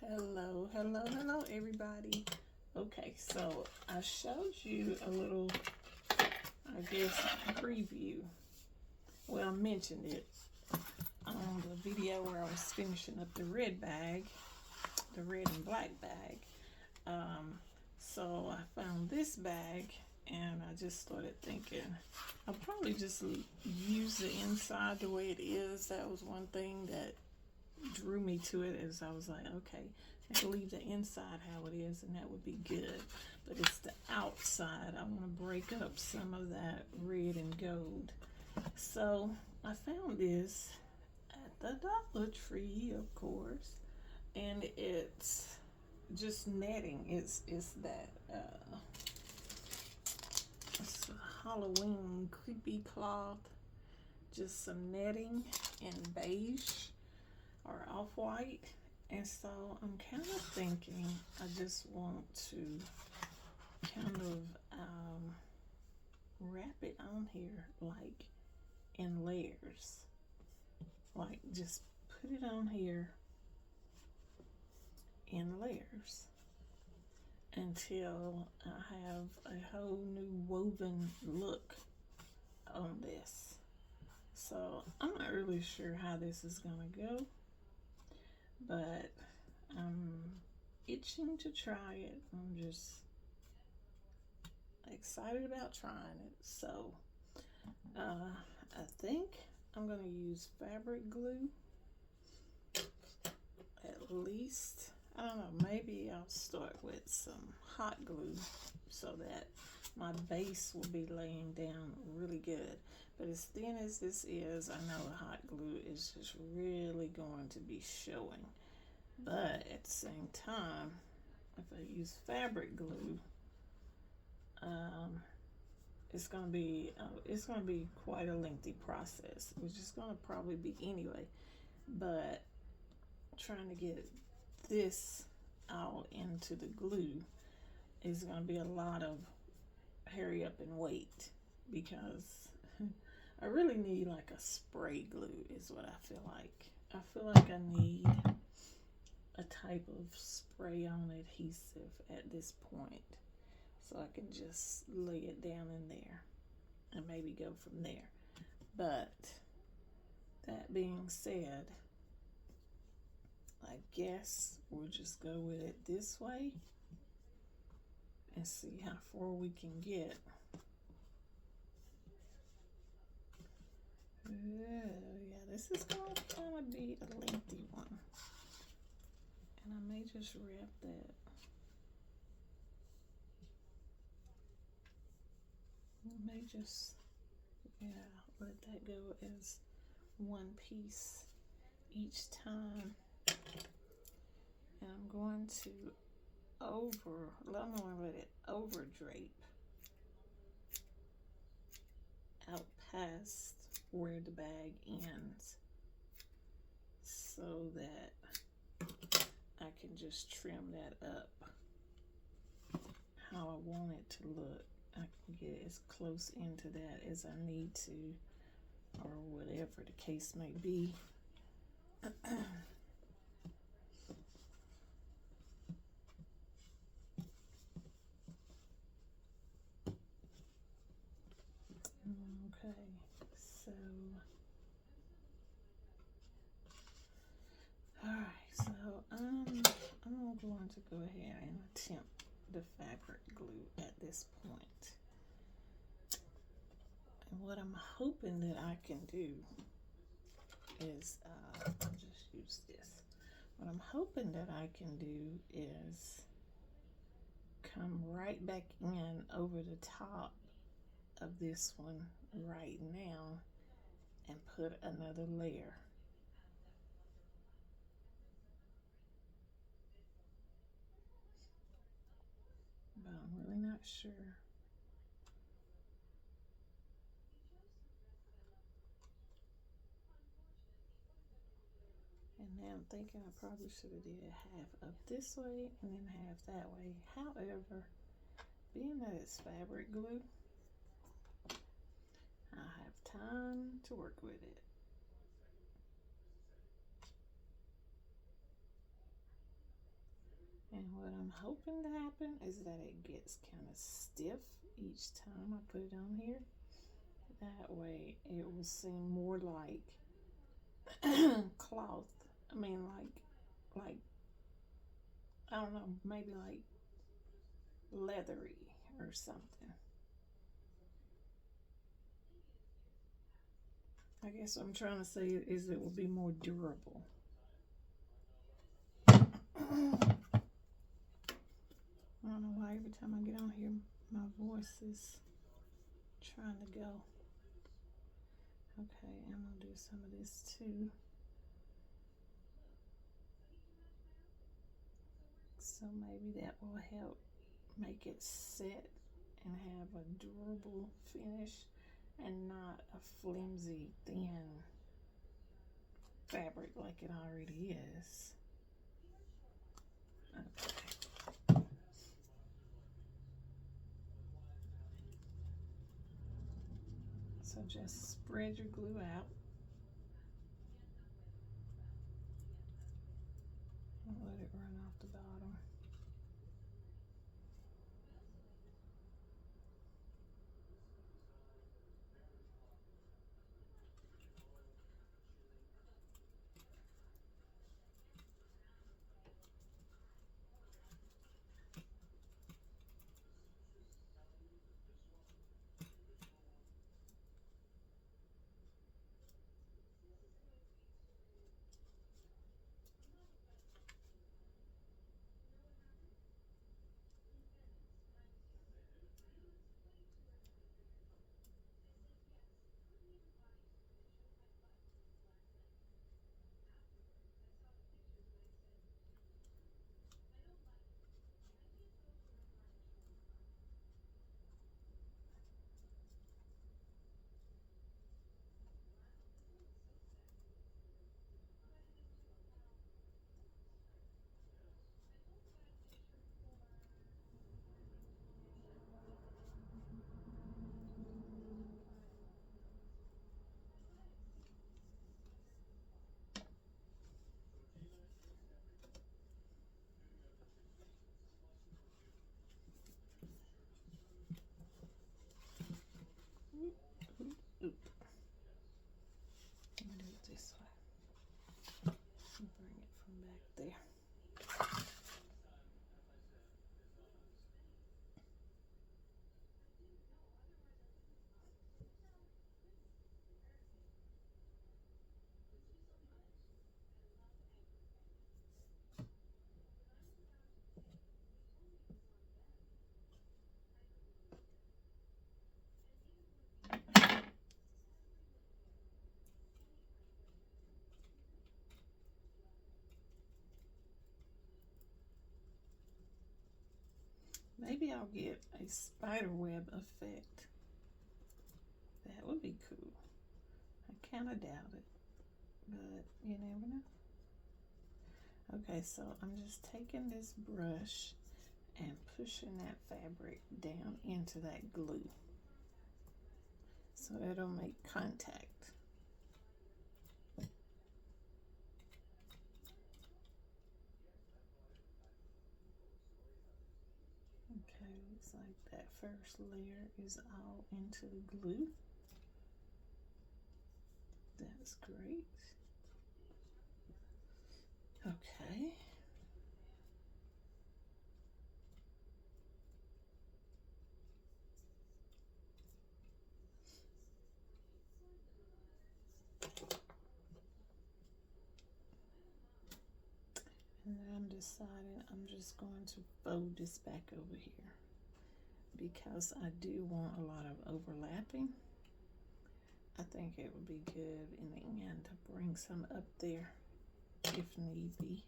Hello, hello, hello, everybody. Okay, so I showed you a little, I guess, preview. Well, I mentioned it on the video where I was finishing up the red bag, the red and black bag. Um, so I found this bag and I just started thinking I'll probably just use the inside the way it is. That was one thing that drew me to it, as I was like, okay, I can leave the inside how it is and that would be good. But it's the outside. I want to break up some of that red and gold. So I found this at the Dollar Tree, of course, and it's just netting. It's that it's a Halloween creepy cloth, just some netting in beige or off-white. And so I'm kind of thinking I just want to kind of wrap it on here like in layers. Like just put it on here in layers until I have a whole new woven look on this. So I'm not really sure how this is gonna go, but I'm itching to try it. I'm just excited about trying it. So I think I'm gonna use fabric glue at least. I don't know, maybe I'll start with some hot glue so that my base will be laying down really good. But as thin as this is, I know hot glue is just really going to be showing. But at the same time, if I use fabric glue, it's gonna be quite a lengthy process, which is gonna probably be anyway. But trying to get this all into the glue is gonna be a lot of hurry up and wait because I really need like a spray glue is what I feel like. I feel like I need a type of spray on adhesive at this point so I can just lay it down in there and maybe go from there. But that being said, I guess we'll just go with it this way and see how far we can get. Yeah, this is going to kind of be a lengthy one. And I may just wrap that. I may just, yeah, let that go as one piece each time. And I'm going to I'm going to let it over drape out past where the bag ends so that I can just trim that up how I want it to look. I can get as close into that as I need to, or whatever the case may be. Okay, so alright, so I'm going to go ahead and attempt the fabric glue at this point. And what I'm hoping that I can do is, I'll just use this. What I'm hoping that I can do is come right back in over the top of this one right now and put another layer. But I'm really not sure. And now I'm thinking I probably should have did half up this way and then half that way. However, being that it's fabric glue, I have time to work with it. hoping to happen is that it gets kind of stiff each time I put it on here. That way it will seem more like cloth. I mean, like, I don't know, maybe like leathery or something. I guess what I'm trying to say is it will be more durable. I don't know why every time I get on here, my voice is trying to go. Okay, I'm gonna do some of this too. So maybe that will help make it set and have a durable finish and not a flimsy, thin fabric like it already is. Okay. So just spread your glue out and let it run off the bottom. Oop. Let me do it this way. Bring it from back there. Maybe I'll get a spider web effect. That would be cool. I kind of doubt it, but you never know. Okay, so I'm just taking this brush and pushing that fabric down into that glue so it'll make contact. Okay, looks like that first layer is all into the glue. That's great. Okay. And then I'm deciding I'm just going to fold this back over here because I do want a lot of overlapping. I think it would be good in the end to bring some up there if need be.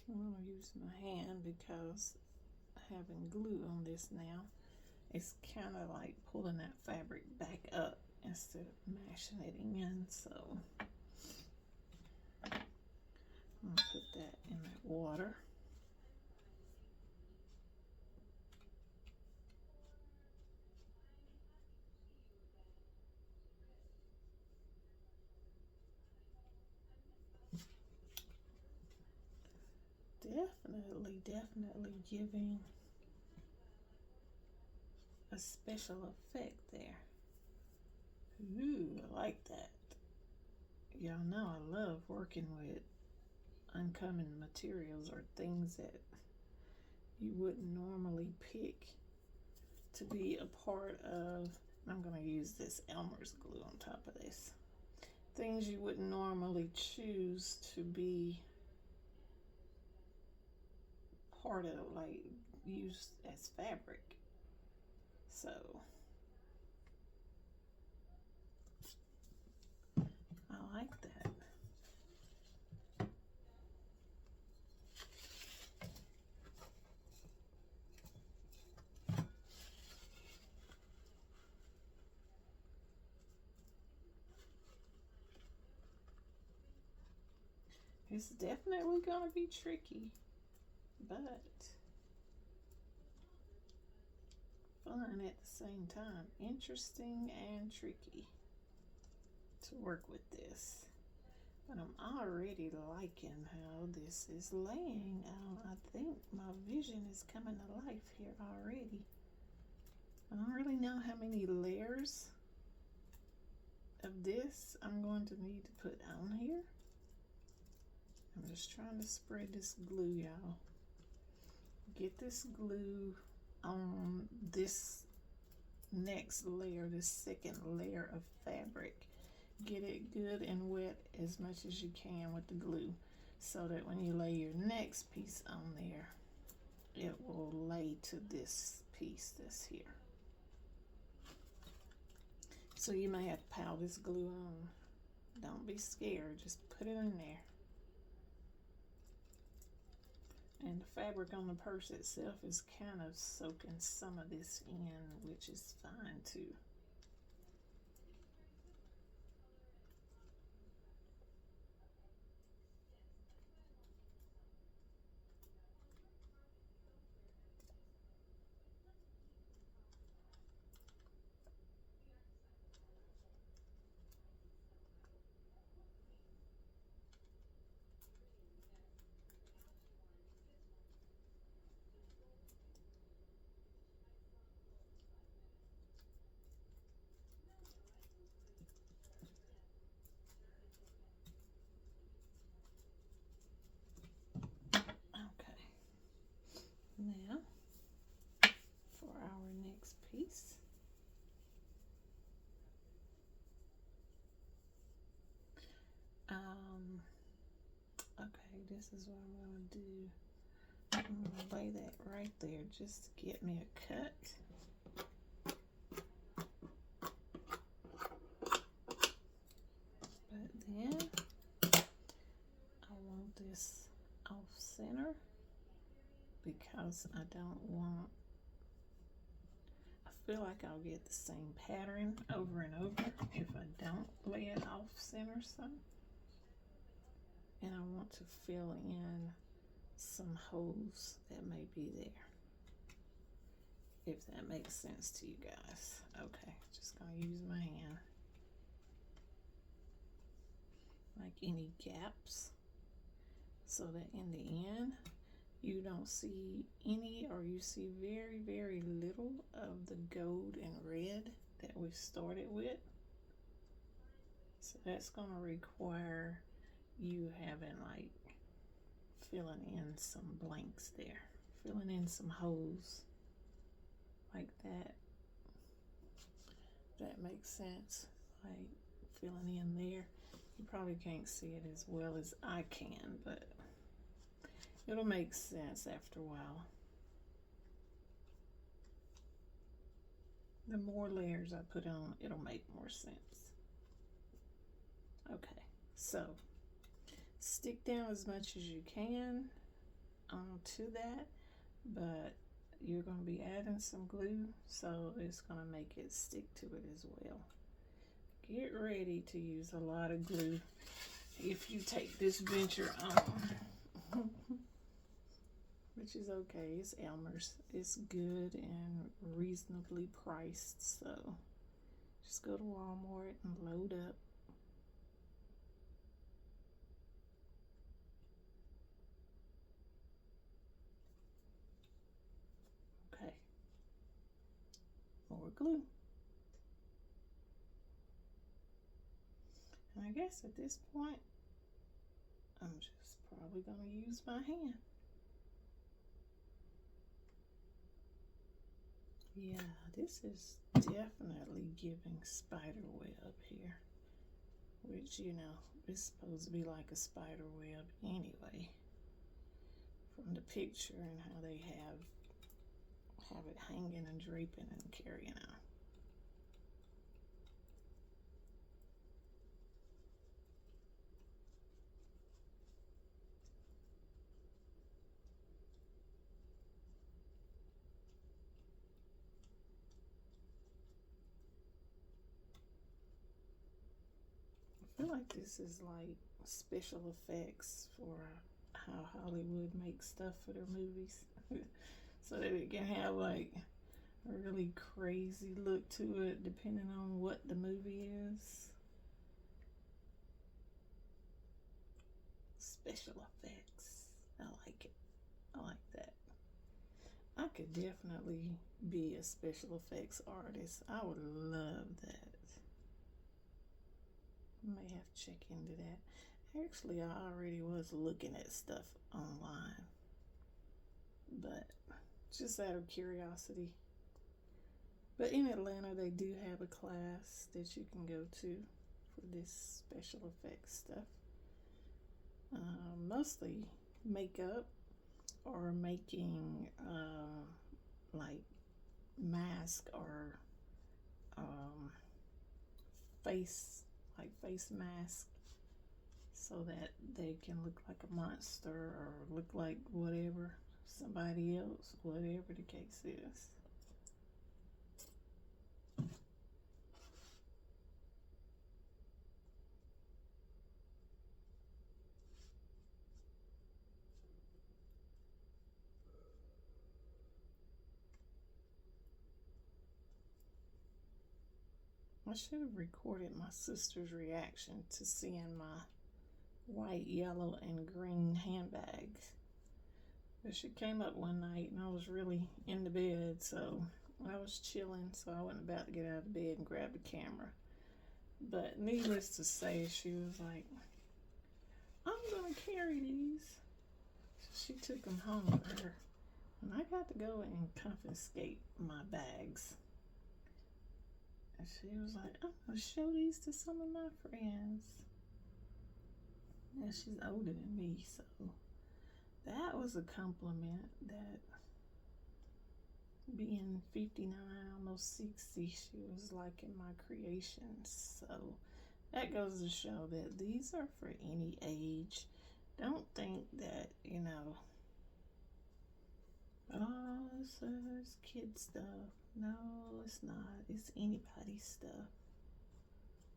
I'm going to use my hand because having glue on this now, it's kind of like pulling that fabric back up instead of mashing it in. So I'm going to put that in that water. Definitely giving a special effect there. Ooh, I like that. Y'all know I love working with uncommon materials or things that you wouldn't normally pick to be a part of. I'm going to use this Elmer's glue on top of this. Things you wouldn't normally choose to be part of, like used as fabric. So I like that. It's definitely gonna be tricky, but fun at the same time. Interesting and tricky to work with this. But I'm already liking how this is laying out. I think my vision is coming to life here already. I don't really know how many layers of this I'm going to need to put on here. I'm just trying to spread this glue, y'all. Get this glue on this next layer, this second layer of fabric. Get it good and wet as much as you can with the glue so that when you lay your next piece on there, it will lay to this piece that's here. So you may have to pile this glue on. Don't be scared, just put it in there. And the fabric on the purse itself is kind of soaking some of this in, which is fine too. Okay, now for our next piece. Okay, this is what I'm going to do. I'm going to lay that right there just to get me a cut. But then I want this off center because I don't want, I feel like I'll get the same pattern over and over if I don't lay it off center some. And I want to fill in some holes that may be there, if that makes sense to you guys. Okay, just gonna use my hand. Like any gaps, so that in the end you don't see any, or you see very, very little of the gold and red that we started with. So that's gonna require you having like filling in some blanks there, filling in some holes like that. That makes sense. Like filling in there. You probably can't see it as well as I can, but it'll make sense after a while. The more layers I put on, it'll make more sense. Okay, so stick down as much as you can onto that, but you're going to be adding some glue, so it's going to make it stick to it as well. Get ready to use a lot of glue if you take this venture on. Which is okay, it's Elmer's. It's good and reasonably priced, so just go to Walmart and load up. Okay, more glue. And I guess at this point, I'm just probably gonna use my hand. Yeah, this is definitely giving spider web here, which, you know, is supposed to be like a spider web anyway, from the picture and how they have it hanging and draping and carrying on. I feel like this is like special effects for how Hollywood makes stuff for their movies. So that it can have like a really crazy look to it depending on what the movie is. Special effects. I like it. I like that. I could definitely be a special effects artist. I would love that. May have to check into that. Actually, I already was looking at stuff online, but just out of curiosity. But in Atlanta, they do have a class that you can go to for this special effects stuff. Mostly makeup or making like mask or face mask, so that they can look like a monster or look like whatever, somebody else, whatever the case is. I should have recorded my sister's reaction to seeing my white, yellow, and green handbags. But she came up one night and I was really in the bed, so I was chilling, so I wasn't about to get out of bed and grab the camera. But needless to say, she was like, I'm gonna carry these. So she took them home with her. And I got to go and confiscate my bags. And she was like, I'm gonna show these to some of my friends. And she's older than me, so that was a compliment, that being 59, almost 60, she was liking my creations. So that goes to show that these are for any age. Don't think that, you know, oh, it's kid stuff. No, it's not. It's anybody's stuff.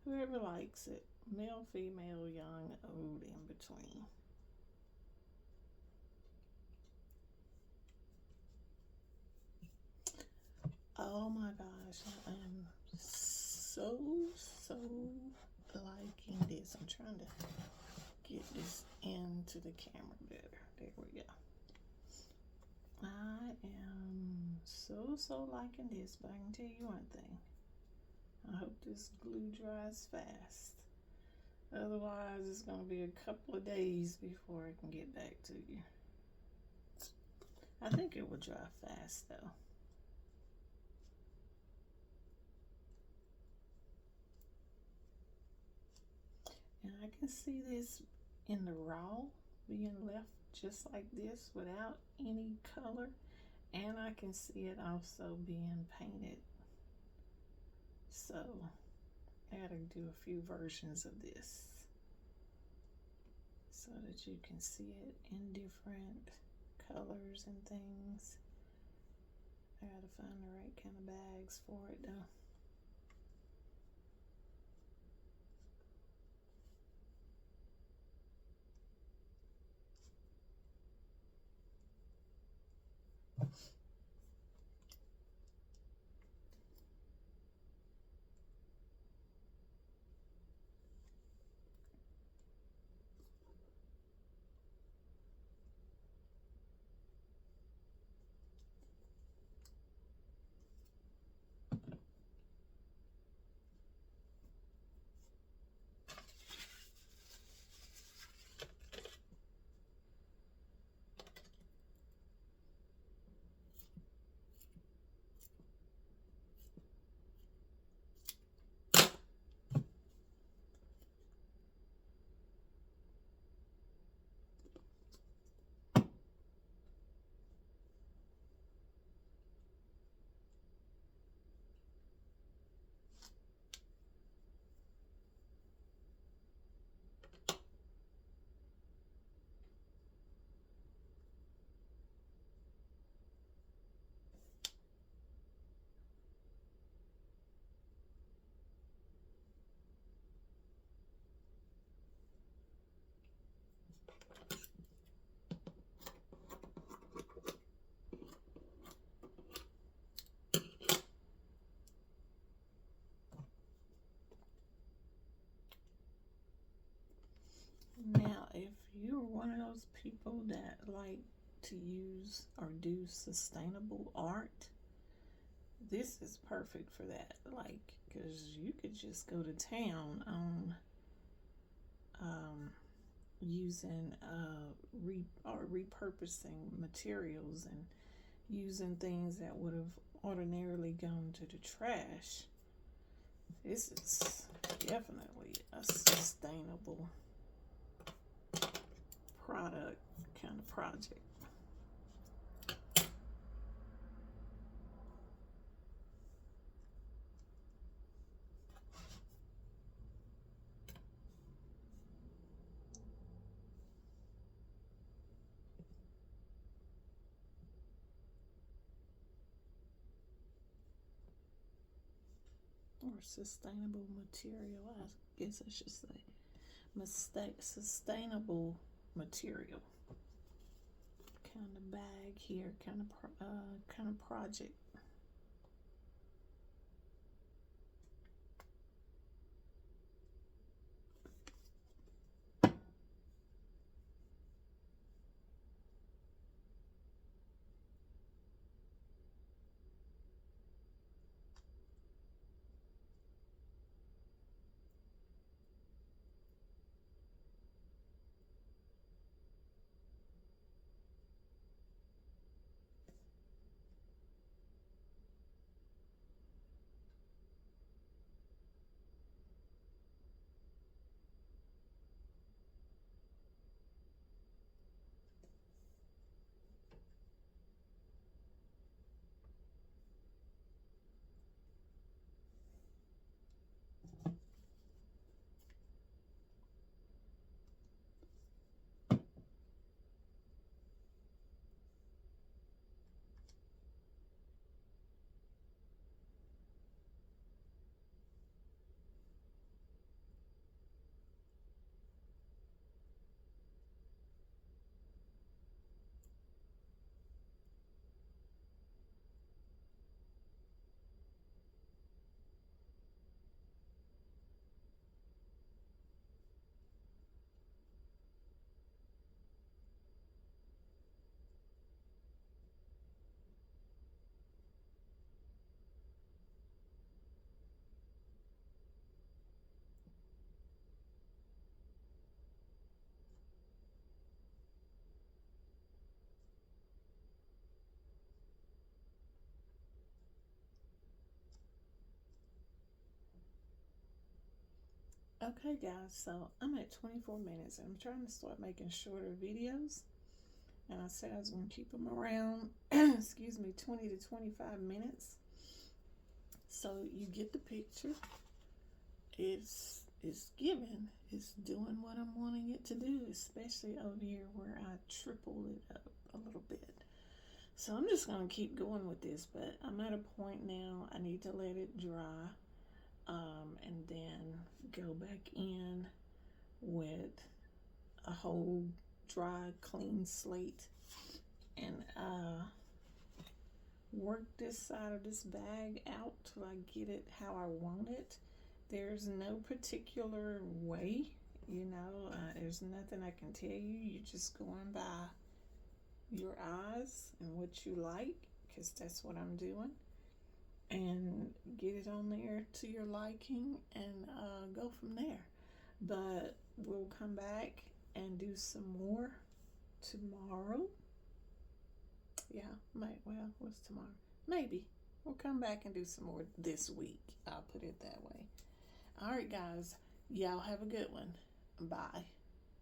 Whoever likes it. Male, female, young, old, in between. Oh my gosh, I am so liking this. I'm trying to get this into the camera better. There we go. I am so liking this, but I can tell you one thing. I hope this glue dries fast. Otherwise, it's going to be a couple of days before I can get back to you. I think it will dry fast though. And I can see this in the raw being left just like this without any color. And I can see it also being painted. So I gotta do a few versions of this so that you can see it in different colors and things. I gotta find the right kind of bags for it though. Now, if you're one of those people that like to use or do sustainable art, this is perfect for that. Like, because you could just go to town on using repurposing materials and using things that would have ordinarily gone to the trash. This is definitely a sustainable product kind of project. Or sustainable material, I guess I should say. Sustainable material kind of bag here, kind of project. Okay, guys, so I'm at 24 minutes and I'm trying to start making shorter videos. And I said I was going to keep them around, excuse me, 20 to 25 minutes. So you get the picture. is giving. It's doing what I'm wanting it to do, especially over here where I tripled it up a little bit. So I'm just going to keep going with this, but I'm at a point now I need to let it dry, and then go back in with a whole dry, clean slate and work this side of this bag out till I get it how I want it. There's no particular way, there's nothing I can tell you. You're just going by your eyes and what you like, because that's what I'm doing, and get it on there to your liking, and go from there. But we'll come back and do some more tomorrow. Yeah, what's tomorrow? Maybe we'll come back and do some more this week. I'll put it that way. All right, guys, y'all have a good one. Bye.